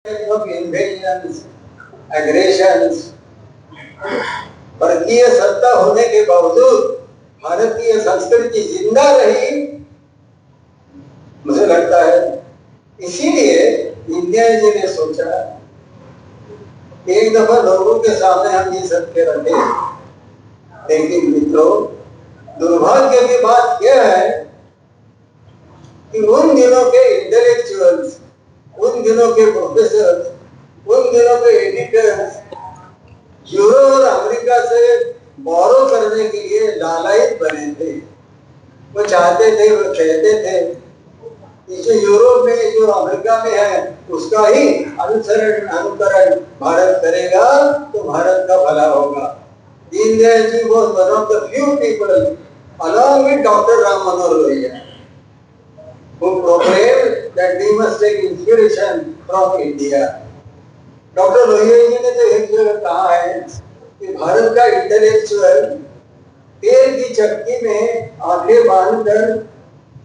of invasions, aggressions, भारतीय सत्ता होने के बावजूद भारतीय संस्कृति जिंदा रही, मुझे लगता है। इसीलिए इंडिया जी ने सोचा एक दफा लोगों के सामने हम ये सत्य रखे। लेकिन मित्रों, दुर्भाग्य की बात यह है कि उन दिनों के इंटेलेक्चुअल्स, उन दिनों के प्रोफेसर, उन दिनों के एडिटर्स यूरोप और अमेरिका से बोरो करने के लिए लालायित बने थे। वो चाहते थे, वो कहते थे कि जो यूरोप में, जो अमेरिका में है, उसका ही अनुकरण भारत करेगा तो भारत का भला होगा। Deendayal ji was one of the few people, along with Dr. Ram Manohar Lohia, who proclaimed that we must take inspiration from India. Doctor Lohia ji ने तो एक जगह कहा है कि भारत का इंटेलेक्चुअल तेल की चक्की में आगे बांधकर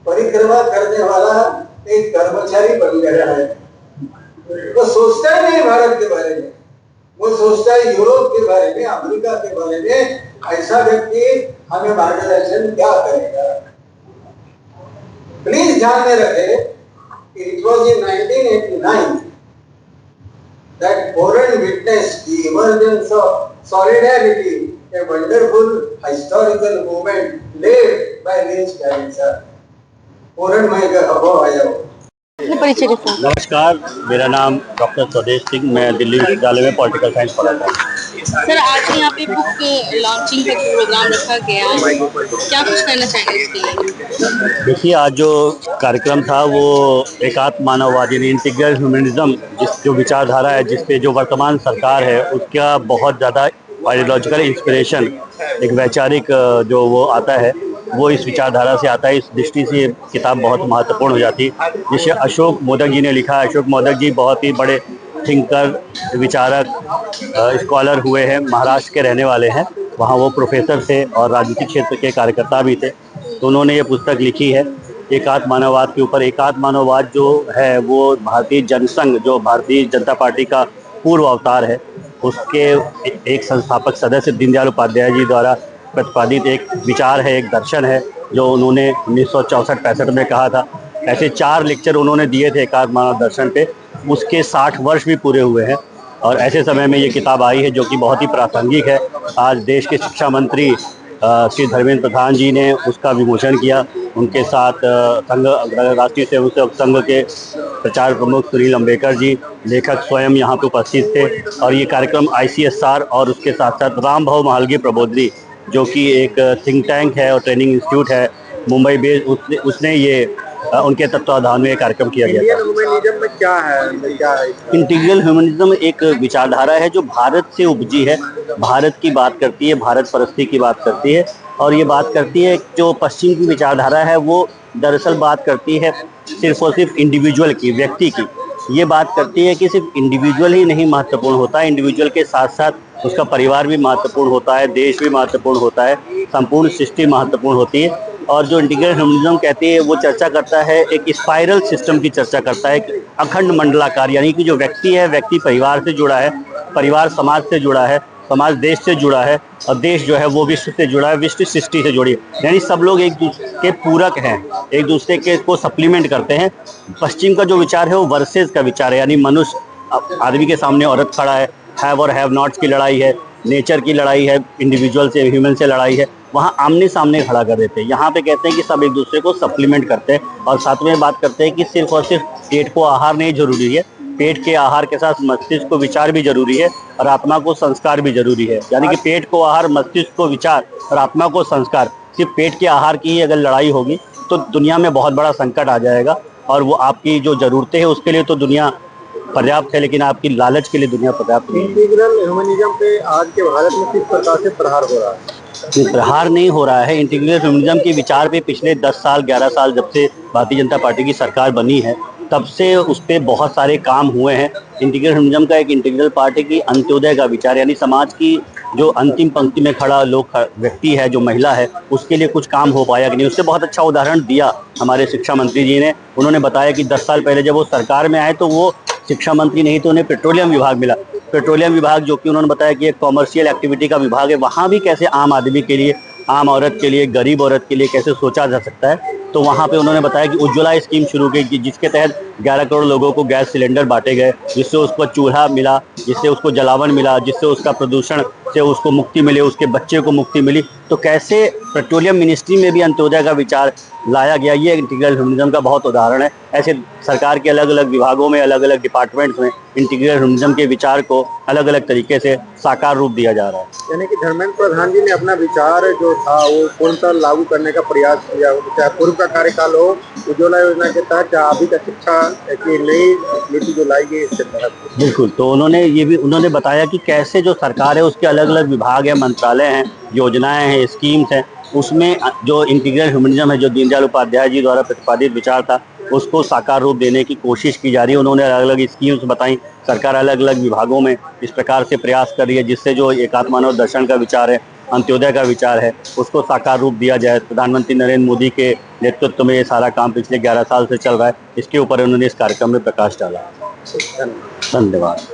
परिक्रमा करने वाला एक कर्मचारी बन गया है। वो सोचता ही नहीं भारत के बारे में, वो सोचता है यूरोप के बारे में, अमेरिका के बारे में। ऐसा व्यक्ति हमें मार्गदर्शन क्या करेगा? प्लीज ध्यान में रखें, it was in 1989 that Poland witnessed the emergence of solidarity, a wonderful historical movement led by Lynch Walesa. Poland में अनुभव आया हो। नमस्कार, मेरा नाम डॉक्टर स्वदेश सिंह, मैं दिल्ली विश्वविद्यालय में पॉलिटिकल साइंस पढ़ाता हूँ। सर, आज यहाँ पे बुक लॉन्चिंग का प्रोग्राम रखा गया है, क्या कुछ कहना चाहेंगे इसके लिए? देखिए, आज जो कार्यक्रम था वो एकात्म मानववाद यानी इंटीग्रल ह्यूमनिज्म, जो विचारधारा है, जिस पे जो वर्तमान सरकार है उसका बहुत ज़्यादा आइडियोलॉजिकल इंस्पिरेशन, एक वैचारिक जो वो आता है, वो इस विचारधारा से आता है। इस दृष्टि से किताब बहुत महत्वपूर्ण हो जाती है। जिसे अशोक मोदक जी ने लिखा है। अशोक मोदक जी बहुत ही बड़े थिंकर, विचारक, स्कॉलर हुए हैं, महाराष्ट्र के रहने वाले हैं। वहाँ वो प्रोफेसर थे और राजनीतिक क्षेत्र के कार्यकर्ता भी थे। तो उन्होंने ये पुस्तक लिखी है एकात्म मानववाद के ऊपर। एकात्म मानववाद जो है वो भारतीय जनसंघ, जो भारतीय जनता पार्टी का पूर्व अवतार है, उसके एक संस्थापक सदस्य दीनदयाल उपाध्याय जी द्वारा प्रतिपादित एक विचार है, एक दर्शन है, जो उन्होंने 1964-65 में कहा था। ऐसे 4 लेक्चर उन्होंने दिए थे एकात्म मानव दर्शन पे। उसके 60 वर्ष भी पूरे हुए हैं और ऐसे समय में ये किताब आई है जो कि बहुत ही प्रासंगिक है। आज देश के शिक्षा मंत्री श्री धर्मेंद्र प्रधान जी ने उसका विमोचन किया। उनके साथ संघ, राष्ट्रीय स्वयंसेवक संघ के प्रचार प्रमुख सुनील अम्बेकर जी, लेखक स्वयं यहाँ पे उपस्थित थे। और ये कार्यक्रम ICSR और उसके साथ साथ राम भाव महालगी प्रबोधनी, जो कि एक थिंक टैंक है और ट्रेनिंग इंस्टीट्यूट है मुंबई बेस्ड, उसने ये उनके तत्वाधान में कार्यक्रम किया गया। इंडियन ह्यूमनिज्म में क्या है? इंटीग्रल ह्यूमनिज्म एक विचारधारा है जो भारत से उपजी है, भारत की बात करती है, भारत परस्ती की बात करती है। और ये बात करती है, जो पश्चिम की विचारधारा है वो दरअसल बात करती है सिर्फ और सिर्फ इंडिविजुअल की, व्यक्ति की। ये बात करती है कि सिर्फ इंडिविजुअल ही नहीं महत्वपूर्ण होता है, इंडिविजुअल के साथ साथ उसका परिवार भी महत्वपूर्ण होता है, देश भी महत्वपूर्ण होता है, संपूर्ण सृष्टि महत्वपूर्ण होती है। और जो इंटीग्रल ह्यूमनिज्म कहती है वो चर्चा करता है, एक स्पाइरल सिस्टम की चर्चा करता है, एक अखंड मंडलाकार, यानी कि जो व्यक्ति है, व्यक्ति परिवार से जुड़ा है, परिवार समाज से जुड़ा है, समाज देश से जुड़ा है, और देश जो है वो विश्व से जुड़ा है, विश्व सृष्टि से जुड़ी है। यानी सब लोग एक दूसरे के पूरक हैं, एक दूसरे के को सप्लीमेंट करते हैं। पश्चिम का जो विचार है वो वर्सेस का विचार है, यानी मनुष्य, आदमी के सामने औरत खड़ा है, हैव और हैव नॉट्स की लड़ाई है, नेचर की लड़ाई है, इंडिविजुअल से ह्यूमन से लड़ाई है, वहाँ आमने सामने खड़ा कर देते हैं। यहाँ पे कहते हैं कि सब एक दूसरे को सप्लीमेंट करते हैं। और साथ में बात करते हैं कि सिर्फ और सिर्फ पेट को आहार नहीं जरूरी है, पेट के आहार के साथ मस्तिष्क को विचार भी जरूरी है और आत्मा को संस्कार भी जरूरी है। यानी कि पेट को आहार, मस्तिष्क को विचार और आत्मा को संस्कार। सिर्फ पेट के आहार की ही अगर लड़ाई होगी तो दुनिया में बहुत बड़ा संकट आ जाएगा। और वो आपकी जो ज़रूरतें हैं उसके लिए तो दुनिया पर्याप्त है, लेकिन आपकी लालच के लिए दुनिया पर्याप्त नहीं है। इंटीग्रल ह्यूमनिज्म पे आज के भारत में किस प्रकार से प्रहार हो रहा है? प्रहार नहीं हो रहा है। इंटीग्रल ह्यूमनिज्म के विचार पे पिछले 10 साल 11 साल जब से भारतीय जनता पार्टी की सरकार बनी है तब से उस पर बहुत सारे काम हुए हैं। इंटीग्रल ह्यूमनिज्म का एक इंटीग्रल पार्टी की अंत्योदय का विचार, यानी समाज की जो अंतिम पंक्ति में खड़ा व्यक्ति है, जो महिला है, उसके लिए कुछ काम हो पाया कि नहीं। उससे बहुत अच्छा उदाहरण दिया हमारे शिक्षा मंत्री जी ने। उन्होंने बताया कि 10 साल पहले जब वो सरकार में आए तो वो शिक्षा मंत्री नहीं तो उन्हें पेट्रोलियम विभाग मिला। पेट्रोलियम विभाग जो कि उन्होंने बताया कि एक कॉमर्शियल एक्टिविटी का विभाग है, वहाँ भी कैसे आम आदमी के लिए, आम औरत के लिए, गरीब औरत के लिए कैसे सोचा जा सकता है। तो वहाँ पे उन्होंने बताया कि उज्ज्वला स्कीम शुरू की, जिसके तहत 11 करोड़ लोगों को गैस सिलेंडर बांटे गए, जिससे उसको चूल्हा मिला, जिससे उसको जलावन मिला, जिससे उसका प्रदूषण से उसको मुक्ति मिली, उसके बच्चे को मुक्ति मिली। तो कैसे पेट्रोलियम मिनिस्ट्री में भी अंत्योदय का विचार लाया गया, ये इंटीग्रल ह्यूमनिज्म का बहुत उदाहरण है। ऐसे सरकार के अलग अलग विभागों में, अलग अलग डिपार्टमेंट्स में इंटीग्रल ह्यूमनिज्म के विचार को अलग अलग तरीके से साकार रूप दिया जा रहा है। यानी कि धर्मेंद्र प्रधान जी ने अपना विचार जो था वो पूर्णतः लागू करने का प्रयास किया, चाहे पूर्व का कार्यकाल हो, उज्ज्वला योजना के तहत, चाहे अभी का शिक्षा की नई नीति जो लाई गई इसके तहत। बिल्कुल, तो उन्होंने बताया कि कैसे जो सरकार है उसके अलग अलग विभाग है, मंत्रालय हैं, योजनाएं हैं, स्कीम्स हैं, उसमें जो इंटीग्रल ह्यूमनिज्म है, जो दीनदयाल उपाध्याय जी द्वारा प्रतिपादित विचार था, उसको साकार रूप देने की कोशिश की जा रही है। उन्होंने अलग अलग स्कीम्स बताई। सरकार अलग अलग विभागों में इस प्रकार से प्रयास कर रही है जिससे जो एकात्म मानव दर्शन का विचार है, अंत्योदय का विचार है, उसको साकार रूप दिया जाए। प्रधानमंत्री नरेंद्र मोदी के नेतृत्व में ये सारा काम पिछले 11 साल से चल रहा है। इसके ऊपर उन्होंने इस कार्यक्रम में प्रकाश डाला। धन्यवाद।